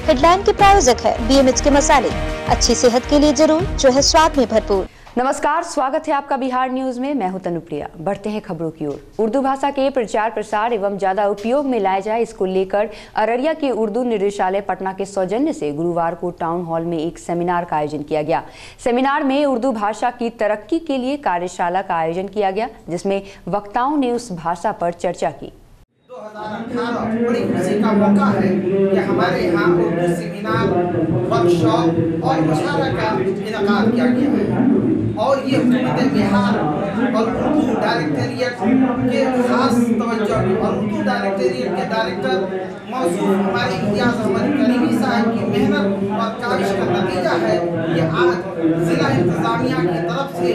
Headline के प्रायोजक है BMH के मसाले, अच्छी सेहत के लिए जरूर, जो है स्वाद में भरपूर। नमस्कार, स्वागत है आपका बिहार न्यूज में। मैं हूं तनुप्रिया। बढ़ते हैं खबरों की ओर। उर्दू भाषा के प्रचार प्रसार एवं ज्यादा उपयोग में लाया जाए, इसको लेकर अररिया के उर्दू निदेशालय पटना के सौजन्य से गुरुवार को टाउन हॉल में एक सेमिनार का आयोजन किया गया। सेमिनार में उर्दू भाषा की तरक्की के लिए कार्यशाला का आयोजन किया गया, जिसमें वक्ताओं ने उस भाषा पर चर्चा की। 2018 बड़ी खुशी का मौका है कि हमारे यहाँ उर्दू सेमिनार, वर्कशॉप और मुशायरा का इनेकाद किया गया है और ये हुकूमत बिहार और उर्दू डायरेक्टोरेट के खास तवज्जो और उर्दू डायरेक्टोरेट के डायरेक्टर मौसूफ हमारे इम्तियाज़ अहमद करीमी साहब की मेहनत और काविश का नतीजा है कि आज जिला इंतजामिया की तरफ से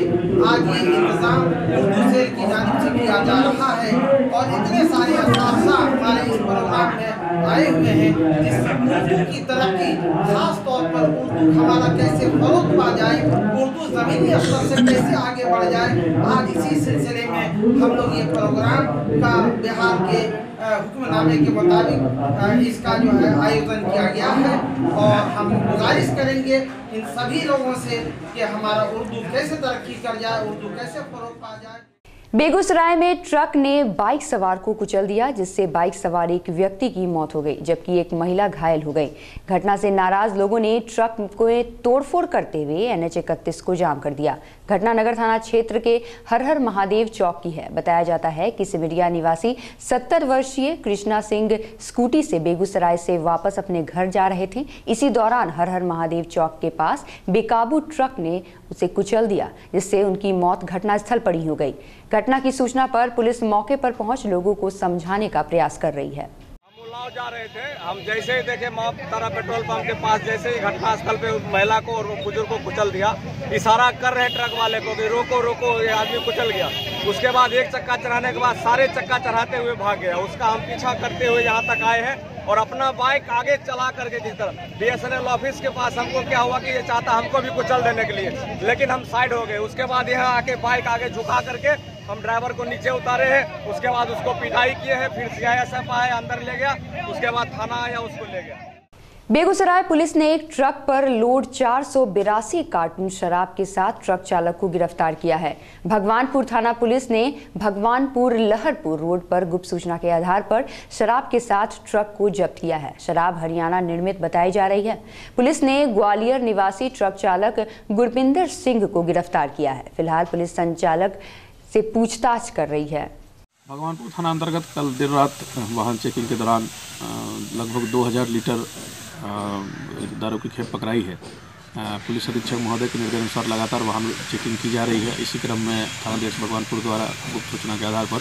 आज ये इंतजाम उर्दू सेल की जानिब से किया जा रहा है और इतने सारे असातिज़ा हमारे इस प्रोग्राम में आए हुए हैं जिससे उर्दू की तरक्की, खास तौर पर उर्दू हमारा कैसे फरोग पा जाए, उर्दू ज़मीनी स्तर से कैसे आगे बढ़ जाए, आज इसी सिलसिले में हम लोग ये प्रोग्राम का बिहार के हुक्मनामे के मुताबिक इसका जो है आयोजन किया गया है और हम गुजारिश करेंगे इन सभी लोगों से कि हमारा उर्दू कैसे तरक्की कर जाए, उर्दू कैसे फरोग पा जाए। बेगूसराय में ट्रक ने बाइक सवार को कुचल दिया, जिससे बाइक सवार एक व्यक्ति की मौत हो गई, जबकि एक महिला घायल हो गई। घटना से नाराज लोगों ने ट्रक को तोड़फोड़ करते हुए NH 31 को जाम कर दिया। घटना नगर थाना क्षेत्र के हर हर महादेव चौक की है। बताया जाता है कि सिमरिया निवासी 70 वर्षीय कृष्णा सिंह स्कूटी से बेगूसराय से वापस अपने घर जा रहे थे। इसी दौरान हर हर महादेव चौक के पास बेकाबू ट्रक ने उसे कुचल दिया, जिससे उनकी मौत घटनास्थल पर ही हो गई। घटना की सूचना पर पुलिस मौके पर पहुंच लोगों को समझाने का प्रयास कर रही है। हम उन्नाव जा रहे थे, हम जैसे ही देखे तारा पेट्रोल पंप के पास, जैसे ही घटनास्थल पे उस महिला को और बुजुर्ग को कुचल दिया। इशारा कर रहे ट्रक वाले को कि रोको रोको, ये आदमी कुचल गया। उसके बाद एक चक्का चढ़ाने के बाद सारे चक्का चढ़ाते हुए भाग गया। उसका हम पीछा करते हुए यहाँ तक आए हैं और अपना बाइक आगे चला करके जिस तरफ BSNL ऑफिस के पास हमको क्या हुआ कि ये चाहता हमको भी कुचल देने के लिए, लेकिन हम साइड हो गए। उसके बाद यहाँ आके बाइक आगे झुका करके हम ड्राइवर को नीचे उतारे हैं। उसके बाद उसको पिटाई किए हैं, फिर CISF आया, अंदर ले गया। उसके बाद थाना आया, उसको ले गया। बेगूसराय पुलिस ने एक ट्रक पर लोड 482 कार्टून शराब के साथ ट्रक चालक को गिरफ्तार किया है। भगवानपुर थाना पुलिस ने भगवानपुर लहरपुर रोड पर गुप्त सूचना के आधार पर शराब के साथ ट्रक को जब्त किया है। शराब हरियाणा निर्मित बताई जा रही है। पुलिस ने ग्वालियर निवासी ट्रक चालक गुरपिंदर सिंह को गिरफ्तार किया है। फिलहाल पुलिस संचालक से पूछताछ कर रही है। भगवानपुर थाना अंतर्गत कल देर रात वाहन चेकिंग के दौरान लगभग 2000 लीटर दारू की खेप पकड़ाई है। पुलिस अधीक्षक महोदय के निर्देश अनुसार लगातार वाहन चेकिंग की जा रही है। इसी क्रम में थानाध्यक्ष भगवानपुर द्वारा गुप्त सूचना के आधार पर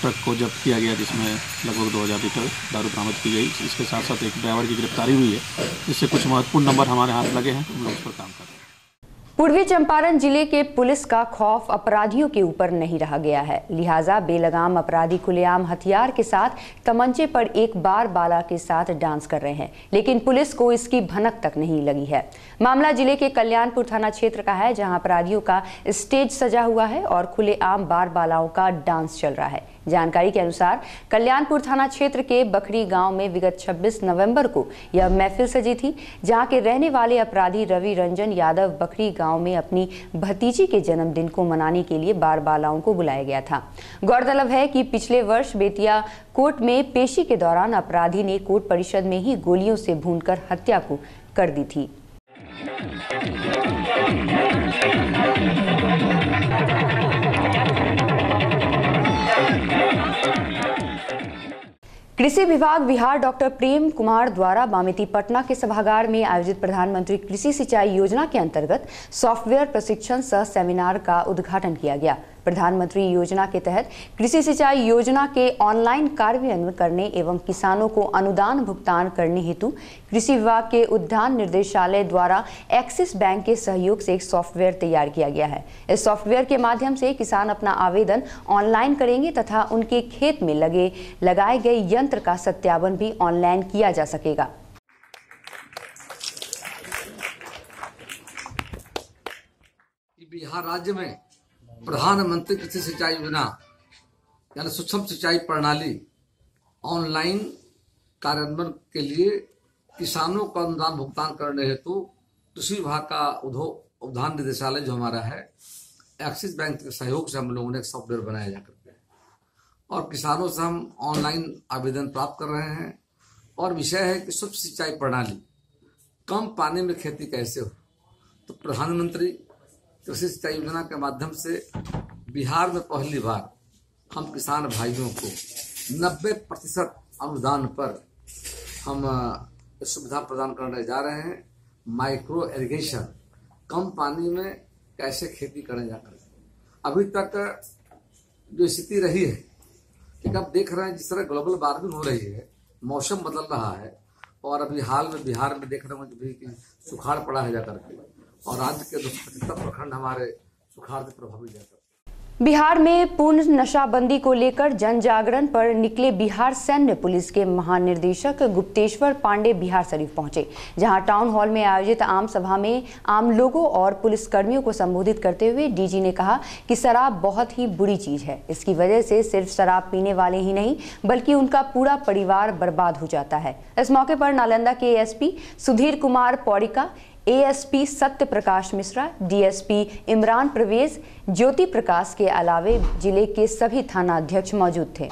ट्रक को जब्त किया गया, जिसमें लगभग 2000 लीटर दारू बरामद की गई। इसके साथ साथ एक ड्राइवर की गिरफ्तारी हुई है, जिससे कुछ महत्वपूर्ण नंबर हमारे हाथ लगे हैं। हम लोग उस पर काम कर रहे हैं। पूर्वी चंपारण जिले के पुलिस का खौफ अपराधियों के ऊपर नहीं रहा गया है, लिहाजा बेलगाम अपराधी खुलेआम हथियार के साथ तमंचे पर एक बार बाला के साथ डांस कर रहे हैं, लेकिन पुलिस को इसकी भनक तक नहीं लगी है। मामला जिले के कल्याणपुर थाना क्षेत्र का है, जहां अपराधियों का स्टेज सजा हुआ है और खुलेआम बार बालाओं का डांस चल रहा है। जानकारी के अनुसार कल्याणपुर थाना क्षेत्र के बखरी गांव में विगत 26 नवंबर को यह महफिल सजी थी, जहां के रहने वाले अपराधी रवि रंजन यादव बखरी गांव में अपनी भतीजी के जन्मदिन को मनाने के लिए बार बालाओं को बुलाया गया था। गौरतलब है कि पिछले वर्ष बेतिया कोर्ट में पेशी के दौरान अपराधी ने कोर्ट परिसर में ही गोलियों से भूनकर हत्या को कर दी थी। कृषि विभाग बिहार डॉक्टर प्रेम कुमार द्वारा बामेती पटना के सभागार में आयोजित प्रधानमंत्री कृषि सिंचाई योजना के अंतर्गत सॉफ्टवेयर प्रशिक्षण सह सेमिनार का उद्घाटन किया गया। प्रधानमंत्री योजना के तहत कृषि सिंचाई योजना के ऑनलाइन कार्यान्वयन करने एवं किसानों को अनुदान भुगतान करने हेतु कृषि विभाग के उद्यान निर्देशालय द्वारा एक्सिस बैंक के सहयोग से एक सॉफ्टवेयर तैयार किया गया है। इस सॉफ्टवेयर के माध्यम से किसान अपना आवेदन ऑनलाइन करेंगे तथा उनके खेत में लगाए गए यंत्र का सत्यापन भी ऑनलाइन किया जा सकेगा। बिहार राज्य में प्रधानमंत्री कृषि सिंचाई योजना यानी सूक्ष्म सिंचाई प्रणाली ऑनलाइन कार्यान्वयन के लिए किसानों को अनुदान भुगतान करने हेतु कृषि विभाग का उद्यान निदेशालय जो हमारा है, एक्सिस बैंक के सहयोग से हम लोगों ने एक सॉफ्टवेयर बनाया जा करके और किसानों से हम ऑनलाइन आवेदन प्राप्त कर रहे हैं। और विषय है कि सूक्ष्म सिंचाई प्रणाली, कम पानी में खेती कैसे हो। तो प्रधानमंत्री कृषि सिंचाई योजना के माध्यम से बिहार में पहली बार हम किसान भाइयों को 90% अनुदान पर हम सुविधा प्रदान करने जा रहे हैं। माइक्रो इरिगेशन, कम पानी में कैसे खेती करें जाकर। अभी तक जो स्थिति रही है कि अब देख रहे हैं जिस तरह ग्लोबल वार्मिंग हो रही है, मौसम बदल रहा है और अभी हाल में बिहार में देख रहे हैं कि सुखाड़ पड़ा है जाकर के और राज्य के 275 प्रखंड हमारे सुखाड़ से प्रभावित जाकर। बिहार में पूर्ण नशाबंदी को लेकर जन जागरण पर निकले बिहार सैन्य पुलिस के महानिदेशक गुप्तेश्वर पांडे बिहार शरीफ पहुंचे, जहां टाउन हॉल में आयोजित आम सभा में आम लोगों और पुलिसकर्मियों को संबोधित करते हुए डीजी ने कहा कि शराब बहुत ही बुरी चीज है। इसकी वजह से सिर्फ शराब पीने वाले ही नहीं बल्कि उनका पूरा परिवार बर्बाद हो जाता है। इस मौके पर नालंदा के SP Sudhir Kumar पौड़िका, ASP Satya Prakash Mishra, DSP Imran Parvez, Jyoti Prakash के अलावे जिले के सभी थाना अध्यक्ष मौजूद थे।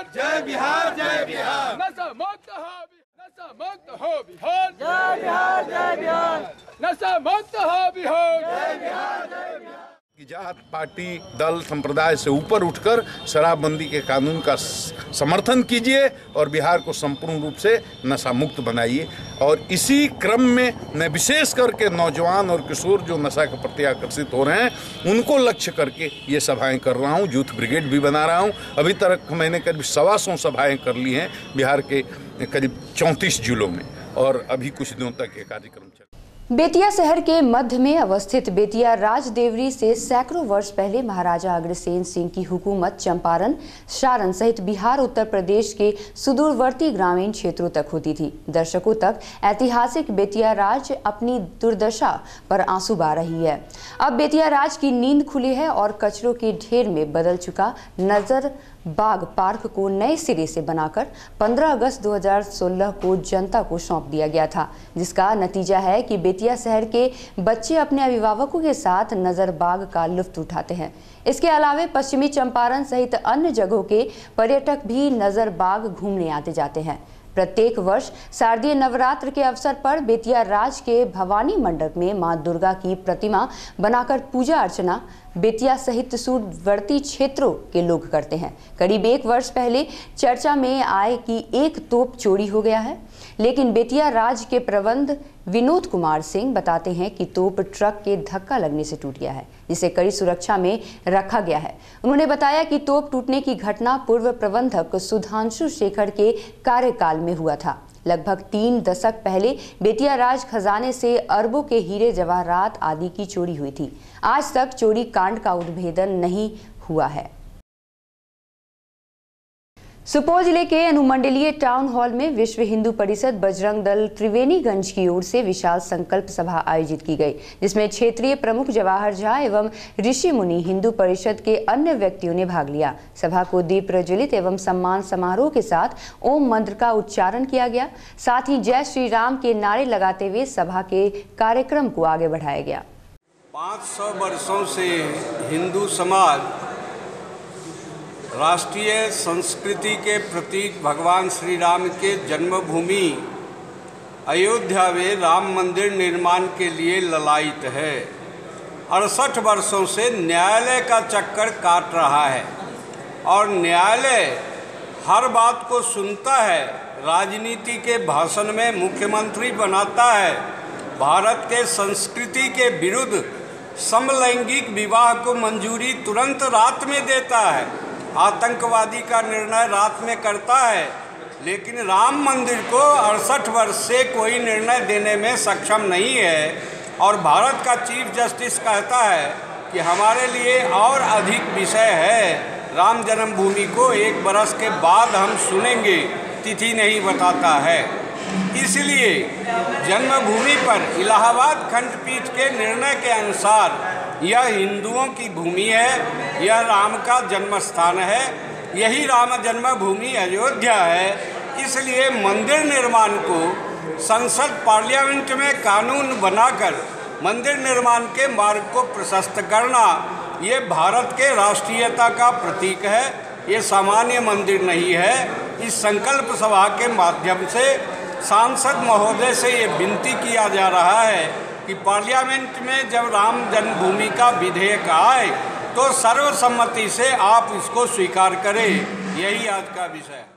जय बिहार, जय बिहार, नशा मुक्त हो बिहार, जय बिहार, जय बिहार, नशा मुक्त हो बिहार, जय बिहार, जय बिहार। जात पार्टी दल संप्रदाय से ऊपर उठकर शराबबंदी के कानून का समर्थन कीजिए और बिहार को संपूर्ण रूप से नशा मुक्त बनाइए। और इसी क्रम में मैं विशेष करके नौजवान और किशोर जो नशा के प्रति आकर्षित हो रहे हैं उनको लक्ष्य करके ये सभाएं कर रहा हूँ। यूथ ब्रिगेड भी बना रहा हूँ। अभी तक मैंने करीब 125 सभाएं कर ली हैं बिहार के करीब 34 जिलों में और अभी कुछ दिनों तक ये कार्यक्रम चल। बेतिया शहर के मध्य में अवस्थित बेतिया राजदेवरी से सैकड़ों वर्ष पहले महाराजा अग्रसेन सिंह की हुकूमत चंपारण, सारण सहित बिहार, उत्तर प्रदेश के सुदूरवर्ती ग्रामीण क्षेत्रों तक होती थी। दशकों तक ऐतिहासिक बेतिया राज अपनी दुर्दशा पर आंसू बहा रही है। अब बेतिया राज की नींद खुली है और कचरों के ढेर में बदल चुका नजर बाग पार्क को नए सिरे से बनाकर 15 अगस्त 2016 को जनता को सौंप दिया गया था, जिसका नतीजा है कि बेतिया शहर के बच्चे अपने अभिभावकों के साथ नजर बाग का लुत्फ उठाते हैं। इसके अलावे पश्चिमी चंपारण सहित अन्य जगहों के पर्यटक भी नजर बाग घूमने आते जाते हैं। प्रत्येक वर्ष शारदीय नवरात्र के अवसर पर बेतिया राज के भवानी मंडप में मां दुर्गा की प्रतिमा बनाकर पूजा अर्चना बेतिया सहित सुदूरवर्ती क्षेत्रों के लोग करते हैं। करीब 1 वर्ष पहले चर्चा में आए कि एक तोप चोरी हो गया है, लेकिन बेतिया राज के प्रबंध विनोद कुमार सिंह बताते हैं कि तोप ट्रक के धक्का लगने से टूट गया है, जिसे कड़ी सुरक्षा में रखा गया है। उन्होंने बताया कि तोप टूटने की घटना पूर्व प्रबंधक सुधांशु शेखर के कार्यकाल में हुआ था। लगभग 3 दशक पहले बेतिया राज खजाने से अरबों के हीरे जवाहरात आदि की चोरी हुई थी। आज तक चोरी कांड का उद्भेदन नहीं हुआ है। सुपौल जिले के अनुमंडलीय टाउन हॉल में विश्व हिंदू परिषद बजरंग दल त्रिवेणीगंज की ओर से विशाल संकल्प सभा आयोजित की गई, जिसमें क्षेत्रीय प्रमुख जवाहर झा एवं ऋषि मुनि हिंदू परिषद के अन्य व्यक्तियों ने भाग लिया। सभा को दीप प्रज्वलित एवं सम्मान समारोह के साथ ओम मंत्र का उच्चारण किया गया। साथ ही जय श्री राम के नारे लगाते हुए सभा के कार्यक्रम को आगे बढ़ाया गया। 500 वर्षों से हिंदू समाज राष्ट्रीय संस्कृति के प्रतीक भगवान श्री राम के जन्मभूमि अयोध्या में राम मंदिर निर्माण के लिए ललायित है। 68 वर्षों से न्यायालय का चक्कर काट रहा है और न्यायालय हर बात को सुनता है। राजनीति के भाषण में मुख्यमंत्री बनाता है। भारत के संस्कृति के विरुद्ध समलैंगिक विवाह को मंजूरी तुरंत रात में देता है। आतंकवादी का निर्णय रात में करता है, लेकिन राम मंदिर को 68 वर्ष से कोई निर्णय देने में सक्षम नहीं है। और भारत का चीफ जस्टिस कहता है कि हमारे लिए और अधिक विषय है, राम जन्मभूमि को 1 बरस के बाद हम सुनेंगे, तिथि नहीं बताता है। इसलिए जन्मभूमि पर इलाहाबाद खंडपीठ के निर्णय के अनुसार यह हिंदुओं की भूमि है, यह राम का जन्म स्थान है, यही राम जन्मभूमि अयोध्या है। इसलिए मंदिर निर्माण को संसद पार्लियामेंट में कानून बनाकर मंदिर निर्माण के मार्ग को प्रशस्त करना ये भारत के राष्ट्रीयता का प्रतीक है, ये सामान्य मंदिर नहीं है। इस संकल्प सभा के माध्यम से सांसद महोदय से ये विनती किया जा रहा है कि पार्लियामेंट में जब राम जन्मभूमि का विधेयक आए तो सर्वसम्मति से आप इसको स्वीकार करें। यही आज का विषय है।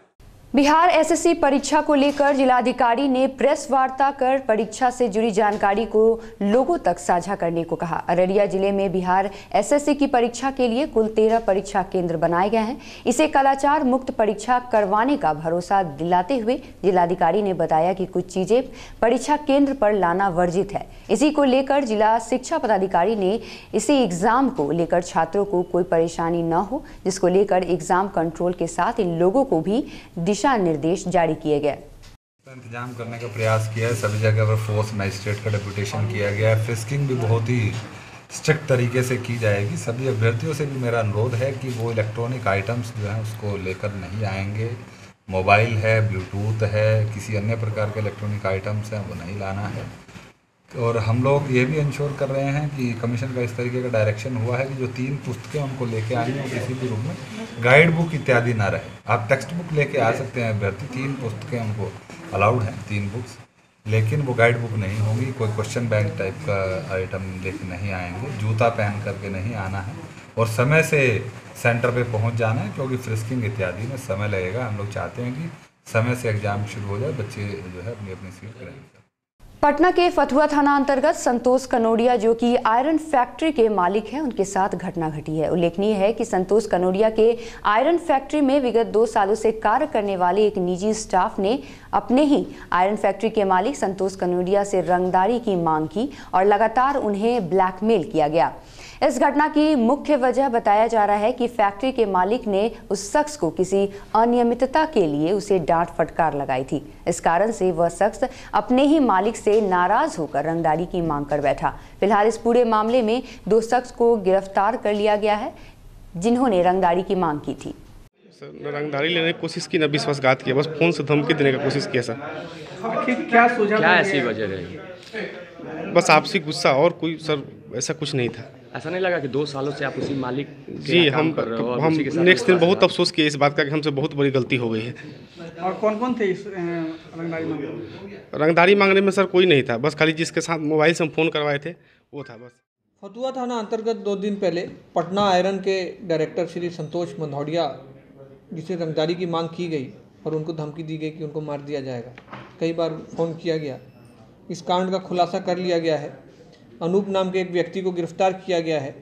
बिहार एसएससी परीक्षा को लेकर जिलाधिकारी ने प्रेस वार्ता कर परीक्षा से जुड़ी जानकारी को लोगों तक साझा करने को कहा। अररिया जिले में बिहार एसएससी की परीक्षा के लिए कुल 13 परीक्षा केंद्र बनाए गए हैं। इसे कदाचार मुक्त परीक्षा करवाने का भरोसा दिलाते हुए जिलाधिकारी ने बताया कि कुछ चीजें परीक्षा केंद्र पर लाना वर्जित है। इसी को लेकर जिला शिक्षा पदाधिकारी ने इसी एग्जाम को लेकर छात्रों को कोई परेशानी न हो, जिसको लेकर एग्जाम कंट्रोल के साथ इन लोगों को भी दिशा निर्देश जारी किए गए। इंतजाम करने का प्रयास किया है, सभी जगह पर फोर्स मजिस्ट्रेट का डेपुटेशन किया गया है। फ्रिस्किंग भी बहुत ही स्ट्रिक्ट तरीके से की जाएगी। सभी अभ्यर्थियों से भी मेरा अनुरोध है कि वो इलेक्ट्रॉनिक आइटम्स जो हैं उसको लेकर नहीं आएंगे। मोबाइल है, ब्लूटूथ है, किसी अन्य प्रकार के इलेक्ट्रॉनिक आइटम्स हैं वो नहीं लाना है। और हम लोग ये भी इंश्योर कर रहे हैं कि कमीशन का इस तरीके का डायरेक्शन हुआ है कि जो 3 पुस्तकें हमको लेके आनी हो किसी भी रूम में, गाइड बुक इत्यादि ना रहे। आप टेक्स्ट बुक लेके आ सकते हैं अभ्यर्थी, 3 पुस्तकें हमको अलाउड हैं, 3 बुक्स, लेकिन वो गाइड बुक नहीं होंगी। कोई क्वेश्चन बैंक टाइप का आइटम लेके नहीं आएंगे। जूता पहन करके नहीं आना है और समय से सेंटर पे पहुंच जाना है, क्योंकि फ्रिस्किंग इत्यादि में समय लगेगा। हम लोग चाहते हैं कि समय से एग्जाम शुरू हो जाए, बच्चे जो है अपनी अपनी सीट करेंगे। पटना के फतुहा थाना अंतर्गत संतोष कनोडिया, जो कि आयरन फैक्ट्री के मालिक हैं, उनके साथ घटना घटी है। उल्लेखनीय है कि संतोष कनोडिया के आयरन फैक्ट्री में विगत 2 सालों से कार्य करने वाले एक निजी स्टाफ ने अपने ही आयरन फैक्ट्री के मालिक संतोष कनोडिया से रंगदारी की मांग की और लगातार उन्हें ब्लैकमेल किया गया। इस घटना की मुख्य वजह बताया जा रहा है कि फैक्ट्री के मालिक ने उस शख्स को किसी अनियमितता के लिए उसे डांट फटकार लगाई थी। इस कारण से वह शख्स अपने ही मालिक से नाराज होकर रंगदारी की मांग कर बैठा। फिलहाल इस पूरे मामले में 2 शख्स को गिरफ्तार कर लिया गया है, जिन्होंने रंगदारी की मांग की थी। सर, रंगदारी लेने की कोशिश की, ना विश्वासघात किया, बस फोन से धमकी देने की कोशिश किया सर। क्या ऐसी वजह रही? बस आपसी गुस्सा, और कोई सर ऐसा कुछ नहीं था। ऐसा नहीं लगा कि 2 सालों से आप उसी मालिक जी हम नेक्स्ट दिन बहुत अफसोस किए इस बात का कि हमसे बहुत बड़ी गलती हो गई है। और कौन थे इस रंगदारी मांगने में? रंगदारी मांगने में सर कोई नहीं था, बस खाली जिसके साथ मोबाइल से हम फ़ोन करवाए थे वो था बस। फतुहा थाना अंतर्गत 2 दिन पहले पटना आयरन के डायरेक्टर श्री संतोष मनोडिया, जिसे रंगदारी की मांग की गई और उनको धमकी दी गई कि उनको मार दिया जाएगा, कई बार फ़ोन किया गया। इस कांड का खुलासा कर लिया गया है। अनूप नाम के एक व्यक्ति को गिरफ्तार किया गया है,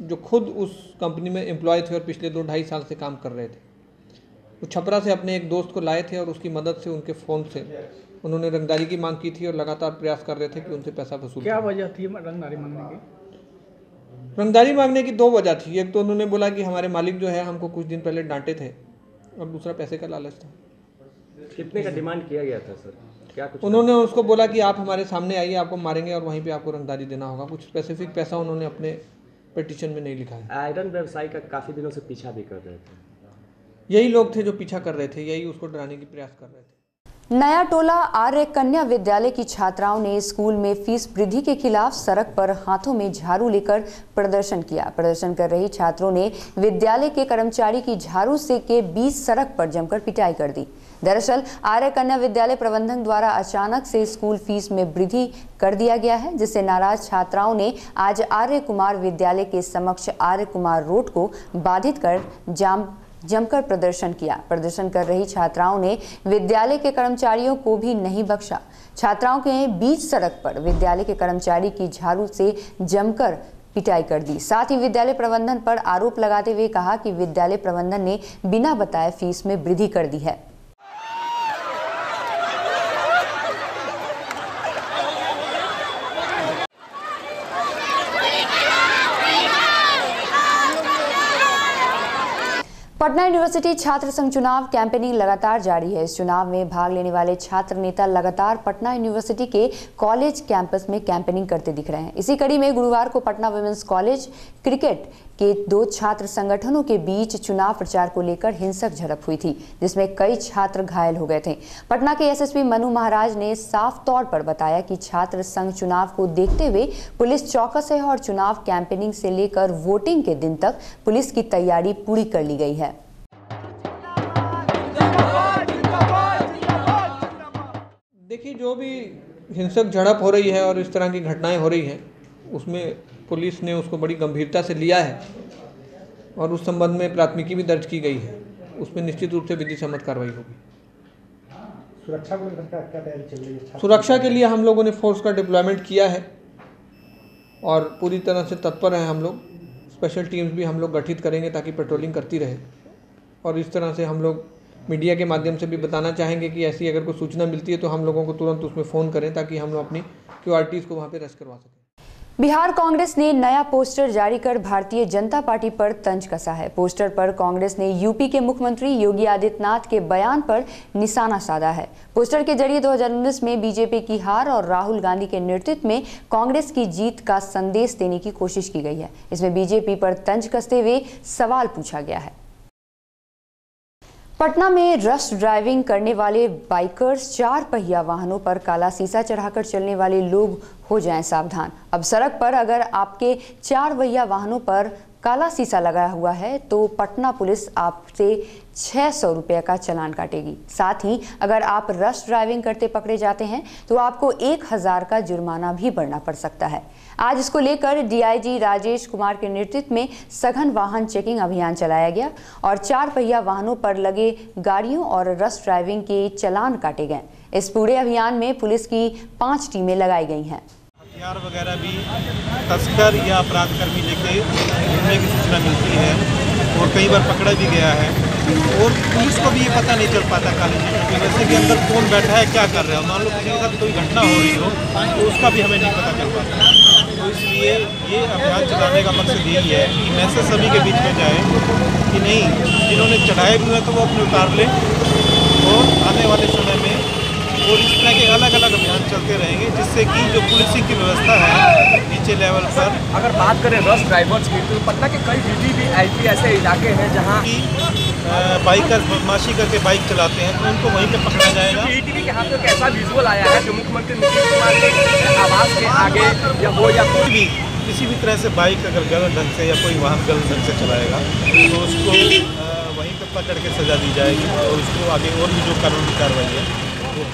जो खुद उस कंपनी में एम्प्लॉय थे और पिछले 2-2.5 साल से काम कर रहे थे। वो छपरा से अपने एक दोस्त को लाए थे और उसकी मदद से उनके फ़ोन से उन्होंने रंगदारी की मांग की थी और लगातार प्रयास कर रहे थे कि उनसे पैसा वसूल। क्या वजह थी रंगदारी मांगने की? रंगदारी मांगने की 2 वजह थी। एक तो उन्होंने बोला कि हमारे मालिक जो है हमको कुछ दिन पहले डांटे थे, और दूसरा पैसे का लालच था। कितने का डिमांड किया गया था सर? क्या कुछ उन्होंने उसको बोला कि आप हमारे सामने आइए, आपको मारेंगे और वहीं पे आपको रंगदारी देना होगा। कुछ स्पेसिफिक पैसा उन्होंने अपने पिटीशन में नहीं लिखा है। आयरन व्यवसाय का काफ़ी दिनों से पीछा भी कर रहे थे। यही लोग थे जो पीछा कर रहे थे, यही उसको डराने की प्रयास कर रहे थे। नया टोला आर्य कन्या विद्यालय की छात्राओं ने स्कूल में फीस वृद्धि के खिलाफ सड़क पर हाथों में झाड़ू लेकर प्रदर्शन किया। प्रदर्शन कर रही छात्रों ने विद्यालय के कर्मचारी की झाड़ू से के बीच सड़क पर जमकर पिटाई कर दी। दरअसल आर्य कन्या विद्यालय प्रबंधन द्वारा अचानक से स्कूल फीस में वृद्धि कर दिया गया है, जिससे नाराज छात्राओं ने आज आर्य कुमार विद्यालय के समक्ष आर्य कुमार रोड को बाधित कर जमकर प्रदर्शन किया। प्रदर्शन कर रही छात्राओं ने विद्यालय के कर्मचारियों को भी नहीं बख्शा। छात्राओं के बीच सड़क पर विद्यालय के कर्मचारी की झाड़ू से जमकर पिटाई कर दी। साथ ही विद्यालय प्रबंधन पर आरोप लगाते हुए कहा कि विद्यालय प्रबंधन ने बिना बताए फीस में वृद्धि कर दी है। पटना यूनिवर्सिटी छात्र संघ चुनाव कैंपेनिंग लगातार जारी है। इस चुनाव में भाग लेने वाले छात्र नेता लगातार पटना यूनिवर्सिटी के कॉलेज कैंपस में कैंपेनिंग करते दिख रहे हैं। इसी कड़ी में गुरुवार को पटना वुमेन्स कॉलेज क्रिकेट के दो छात्र संगठनों के बीच चुनाव प्रचार को लेकर हिंसक झड़प हुई थी, जिसमें कई छात्र घायल हो गए थे। पटना के एसएसपी मनु महाराज ने साफ तौर पर बताया कि छात्र संघ चुनाव को देखते हुए पुलिस चौकस है और चुनाव कैंपेनिंग से लेकर वोटिंग के दिन तक पुलिस की तैयारी पूरी कर ली गई है। देखिए, जो भी हिंसक झड़प हो रही है और इस तरह की घटनाएं हो रही हैं, उसमें पुलिस ने उसको बड़ी गंभीरता से लिया है और उस संबंध में प्राथमिकी भी दर्ज की गई है। उसमें निश्चित रूप से विधि सम्मत कार्रवाई होगी। सुरक्षा को लेकर क्या तैयारी चल रही है? सुरक्षा के लिए हम लोगों ने फोर्स का डिप्लॉयमेंट किया है और पूरी तरह से तत्पर हैं हम लोग। स्पेशल टीम्स भी हम लोग गठित करेंगे ताकि पेट्रोलिंग करती रहे। और इस तरह से हम लोग मीडिया के माध्यम से भी बताना चाहेंगे कि ऐसी अगर कोई सूचना मिलती है तो हम लोगों को तुरंत उसमें फ़ोन करें ताकि हम लोग अपनी क्यूआरटीज़ को वहाँ पे रश करवा सकें। बिहार कांग्रेस ने नया पोस्टर जारी कर भारतीय जनता पार्टी पर तंज कसा है। पोस्टर पर कांग्रेस ने यूपी के मुख्यमंत्री योगी आदित्यनाथ के बयान पर निशाना साधा है। पोस्टर के जरिए 2019 में बीजेपी की हार और राहुल गांधी के नेतृत्व में कांग्रेस की जीत का संदेश देने की कोशिश की गई है। इसमें बीजेपी पर तंज कसते हुए सवाल पूछा गया है। पटना में रश ड्राइविंग करने वाले बाइकर्स, 4 पहिया वाहनों पर काला शीशा चढ़ाकर चलने वाले लोग हो जाएं सावधान। अब सड़क पर अगर आपके 4 पहिया वाहनों पर काला शीशा लगा हुआ है तो पटना पुलिस आपसे 600 रुपये का चालान काटेगी। साथ ही अगर आप रश ड्राइविंग करते पकड़े जाते हैं तो आपको 1000 का जुर्माना भी भरना पड़ सकता है। आज इसको लेकर डीआईजी राजेश कुमार के नेतृत्व में सघन वाहन चेकिंग अभियान चलाया गया और 4 पहिया वाहनों पर लगे गाड़ियों और रश ड्राइविंग के चालान काटे गए। इस पूरे अभियान में पुलिस की 5 टीमें लगाई गई हैं। हथियार वगैरह भी तस्कर या अपराधकर्मी लेके घूमने की सूचना मिलती है और कई बार पकड़ा भी गया है और पुलिस को भी ये पता नहीं चल पाता काली की वजह से अंदर कौन बैठा है, क्या कर रहा है। मान लो किसी के साथ कोई घटना हो रही हो तो उसका भी हमें नहीं पता चल पाता। तो इसलिए ये अभियान चलाने का मकसद यही है कि मैसेज सभी के बीच में जाए कि नहीं, जिन्होंने चढ़ाए भी हुए तो वो अपने उतार लें और आने वाले समय में और इस तरह के अलग अलग अभियान चलते रहेंगे जिससे कि जो पुलिसिंग की व्यवस्था है नीचे लेवल पर। अगर बात करें रश ड्राइवर्स की तो पटना के कई वीवीआईपी ऐसे इलाके हैं जहां बाइकर्स बदमाशी करके बाइक चलाते हैं तो उनको वहीं पे पकड़ा जाएगा। ईटीवी के हाथ में एक ऐसा विजुअल आया है जो मुख्यमंत्री नीतीश कुमार के आवास के आगे या वो या कोई भी किसी भी तरह से बाइक अगर गलत ढंग से या कोई वाहन गलत ढंग से चलाएगा तो उसको वहीं पे पकड़ के सजा दी जाएगी और उसको आगे और भी जो कानूनी कार्रवाई है वो।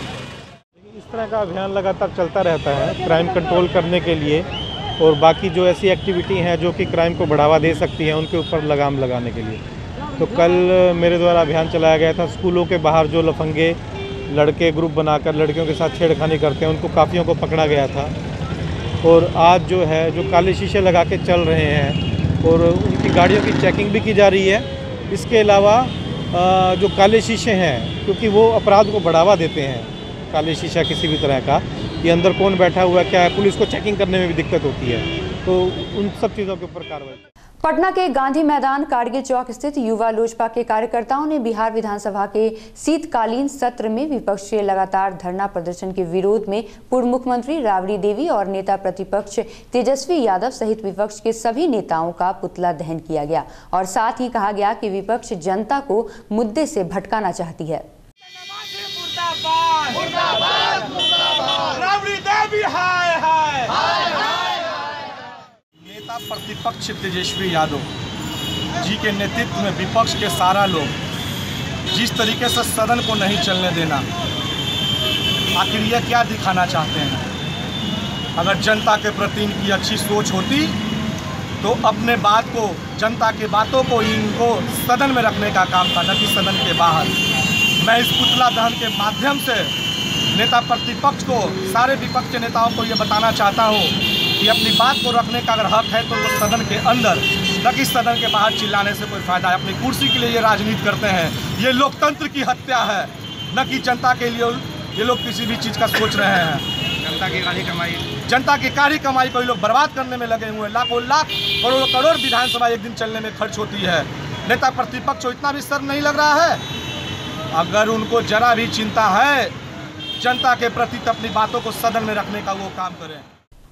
इस तरह का अभियान लगातार चलता रहता है क्राइम कंट्रोल करने के लिए और बाकी जो ऐसी एक्टिविटी हैं जो कि क्राइम को बढ़ावा दे सकती हैं उनके ऊपर लगाम लगाने के लिए। तो कल मेरे द्वारा अभियान चलाया गया था। स्कूलों के बाहर जो लफंगे लड़के ग्रुप बनाकर लड़कियों के साथ छेड़खानी करते हैं उनको काफ़ियों को पकड़ा गया था। और आज जो है जो काले शीशे लगा के चल रहे हैं और उनकी गाड़ियों की चेकिंग भी की जा रही है। इसके अलावा जो काले शीशे हैं क्योंकि वो अपराध को बढ़ावा देते हैं, काले शीशा किसी भी तरह का, ये अंदर कौन बैठा हुआ है क्या है, पुलिस को चेकिंग करने में भी दिक्कत होती है। तो उन सब चीज़ों के ऊपर कार्रवाई। पटना के गांधी मैदान कारगिल चौक स्थित युवा लोजपा के कार्यकर्ताओं ने बिहार विधानसभा के शीतकालीन सत्र में विपक्ष के लगातार धरना प्रदर्शन के विरोध में पूर्व मुख्यमंत्री राबड़ी देवी और नेता प्रतिपक्ष तेजस्वी यादव सहित विपक्ष के सभी नेताओं का पुतला दहन किया गया और साथ ही कहा गया कि विपक्ष जनता को मुद्दे से भटकाना चाहती है। नेता प्रतिपक्ष तेजस्वी यादव जी के नेतृत्व में विपक्ष के सारा लोग जिस तरीके से सदन को नहीं चलने देना, आखिर यह क्या दिखाना चाहते हैं? अगर जनता के प्रति इनकी अच्छी सोच होती तो अपने बात को, जनता के बातों को इनको सदन में रखने का काम था, न कि सदन के बाहर। मैं इस पुतला दहन के माध्यम से नेता प्रतिपक्ष को, सारे विपक्ष के नेताओं को ये बताना चाहता हूँ कि अपनी बात को रखने का अगर हक है तो वो सदन के अंदर, न कि सदन के बाहर चिल्लाने से कोई फायदा है। अपनी कुर्सी के लिए ये राजनीति करते हैं, ये लोकतंत्र की हत्या है, न कि जनता के लिए ये लोग किसी भी चीज़ का सोच रहे हैं। जनता की कारी कमाई को ये लोग बर्बाद करने में लगे हुए हैं। लाखों लाख करोड़ करोड़ विधानसभा एक दिन चलने में खर्च होती है नेता प्रतिपक्ष को इतना भी शर्म नहीं लग रहा है? अगर उनको जरा भी चिंता है जनता के प्रति तो अपनी बातों को सदन में रखने का वो काम करें।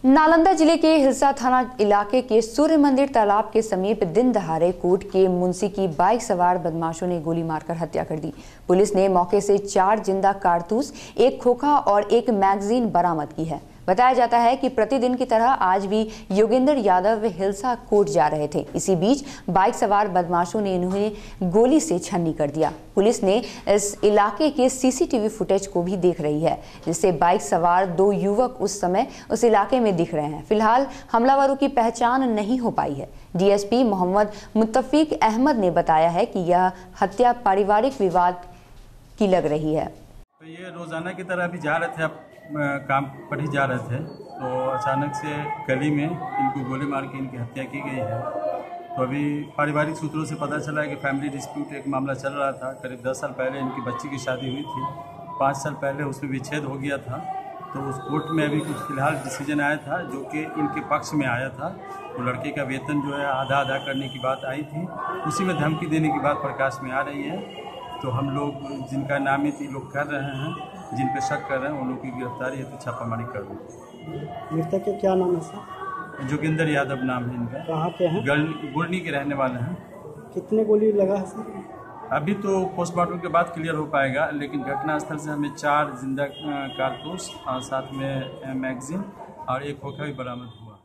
नालंदा जिले के हिलसा थाना इलाके के सूर्य मंदिर तालाब के समीप दिन दहाड़े कोर्ट के मुंशी की बाइक सवार बदमाशों ने गोली मारकर हत्या कर दी। पुलिस ने मौके से 4 जिंदा कारतूस, 1 खोखा और 1 मैगजीन बरामद की है। बताया जाता है कि प्रतिदिन की तरह आज भी योगेंद्र यादव हिलसा कोर्ट जा रहे थे। इसी बीच बाइक सवार बदमाशों ने इन्हें गोली से छन्नी कर दिया। पुलिस ने इस इलाके के सीसीटीवी फुटेज को भी देख रही है, जिससे बाइक सवार 2 युवक उस समय उस इलाके में दिख रहे हैं। फिलहाल हमलावरों की पहचान नहीं हो पाई है। डीएसपी मोहम्मद मुत्तफिक अहमद ने बताया है कि यह हत्या पारिवारिक विवाद की लग रही है। तो ये रोजाना की तरह अभी जा रहे थे, काम पर ही जा रहे थे, तो अचानक से गली में इनको गोली मार के इनकी हत्या की गई है। तो अभी पारिवारिक सूत्रों से पता चला है कि फैमिली डिस्प्यूट एक मामला चल रहा था। करीब 10 साल पहले इनकी बच्ची की शादी हुई थी, 5 साल पहले उसमें विच्छेद हो गया था। तो उस कोर्ट में अभी कुछ फिलहाल डिसीजन आया था जो कि इनके पक्ष में आया था। तो लड़के का वेतन जो है आधा आधा करने की बात आई थी, उसी में धमकी देने की बात प्रकाश में आ रही है। तो हम लोग जिनका नामित ये लोग कर रहे हैं, जिन पे शक कर रहे हैं, उन लोग की गिरफ्तारी हेतु छापामारी कर देंगे। मृतक का क्या नाम है सर? जोगिंदर यादव नाम है इनका। कहाँ के हैं? गुरनी के रहने वाले हैं। कितने गोली लगा है सर? अभी तो पोस्टमार्टम के बाद क्लियर हो पाएगा, लेकिन घटनास्थल से हमें 4 जिंदा कारतूस और साथ में मैगजीन और 1 खोखा भी बरामद हुआ।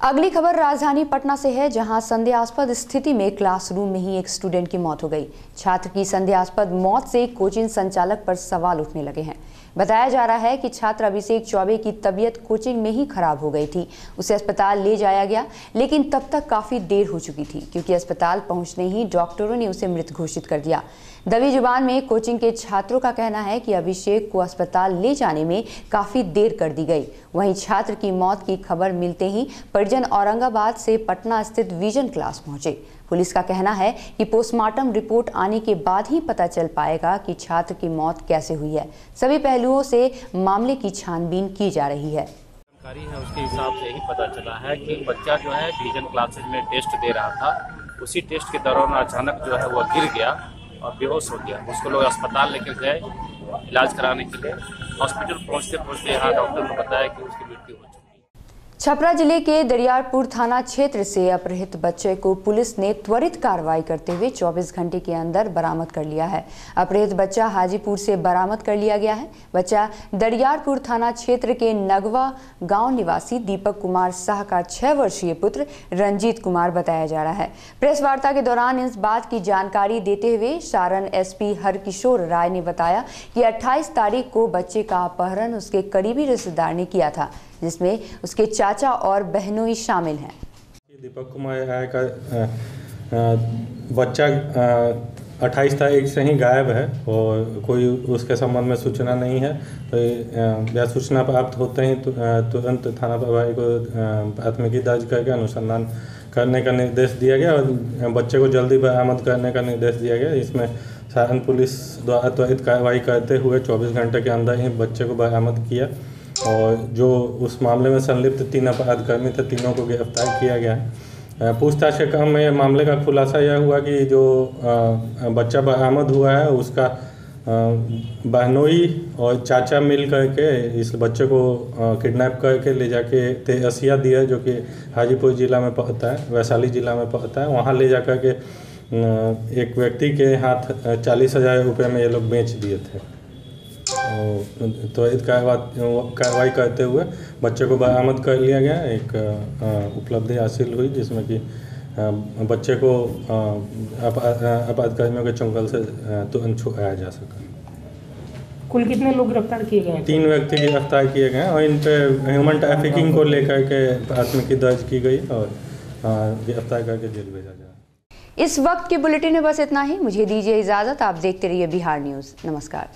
अगली खबर राजधानी पटना से है, जहां संदेहास्पद स्थिति में क्लासरूम में ही एक स्टूडेंट की मौत हो गई। छात्र की संदेहास्पद मौत से कोचिंग संचालक पर सवाल उठने लगे हैं। बताया जा रहा है कि छात्र अभिषेक चौबे की तबीयत कोचिंग में ही खराब हो गई थी। उसे अस्पताल ले जाया गया, लेकिन तब तक काफ़ी देर हो चुकी थी, क्योंकि अस्पताल पहुंचने ही डॉक्टरों ने उसे मृत घोषित कर दिया। दबी जुबान में कोचिंग के छात्रों का कहना है कि अभिषेक को अस्पताल ले जाने में काफ़ी देर कर दी गई। वहीं छात्र की मौत की खबर मिलते ही परिजन औरंगाबाद से पटना स्थित विजन क्लास पहुंचे। पुलिस का कहना है कि पोस्टमार्टम रिपोर्ट आने के बाद ही पता चल पाएगा कि छात्र की मौत कैसे हुई है। सभी पहलुओं से मामले की छानबीन की जा रही है। जानकारी है उसके हिसाब से ही पता चला है कि बच्चा जो है विजन क्लासेज में टेस्ट दे रहा था, उसी टेस्ट के दौरान अचानक जो है वह गिर गया और बेहोश हो गया। उसको लोग अस्पताल लेकर गए इलाज कराने के लिए। हॉस्पिटल पहुंचते पहुंचते यहाँ डॉक्टर ने बताया कि उसकी मृत्यु हो चुकी है। छपरा जिले के दरियारपुर थाना क्षेत्र से अपहृत बच्चे को पुलिस ने त्वरित कार्रवाई करते हुए 24 घंटे के अंदर बरामद कर लिया है। अपहृत बच्चा हाजीपुर से बरामद कर लिया गया है। बच्चा दरियारपुर थाना क्षेत्र के नगवा गांव निवासी दीपक कुमार शाह का 6 वर्षीय पुत्र रंजीत कुमार बताया जा रहा है। प्रेस वार्ता के दौरान इस बात की जानकारी देते हुए सारण एसपी हरकिशोर राय ने बताया कि 28 तारीख को बच्चे का अपहरण उसके करीबी रिश्तेदार ने किया था, जिसमें उसके चाचा और बहनोई शामिल हैं। दीपक कुमार का बच्चा 28 तारीख से ही गायब है और कोई उसके संबंध में सूचना नहीं है। तो यह सूचना प्राप्त होते ही तुरंत थाना प्रभारी को प्राथमिकी दर्ज करके अनुसंधान करने का निर्देश दिया गया और बच्चे को जल्दी बरामद करने का निर्देश दिया गया। इसमें सारण पुलिस द्वारा त्वरित कार्रवाई करते हुए 24 घंटे के अंदर ही बच्चे को बरामद किया और जो उस मामले में संलिप्त 3 अपराधकर्मी थे, तीनों को गिरफ्तार किया गया है। पूछताछ के क्रम में मामले का खुलासा यह हुआ कि जो बच्चा बरामद हुआ है उसका बहनोई और चाचा मिल करके इस बच्चे को किडनैप करके ले जाके तेरसिया दिया, जो कि हाजीपुर जिला में पड़ता है, वैशाली जिला में पड़ता है। वहाँ ले जा कर के एक व्यक्ति के हाथ 40,000 रुपये में ये लोग बेच दिए थे। तो इस कार्रवाई करते हुए बच्चे को बरामद कर लिया गया। एक उपलब्धि हासिल हुई जिसमें कि बच्चे को अपराधकर्मियों के चंगुल से तुरंत छुड़ाया जा सका। कुल कितने लोग गिरफ्तार किए गए हैं? 3 व्यक्ति गिरफ्तार किए गए और इन पे ह्यूमन ट्रैफिकिंग को लेकर के प्राथमिकी दर्ज की गई और गिरफ्तार करके जेल भेजा गया। इस वक्त की बुलेटिन में बस इतना ही। मुझे दीजिए इजाजत। आप देखते रहिए बिहार न्यूज़। नमस्कार।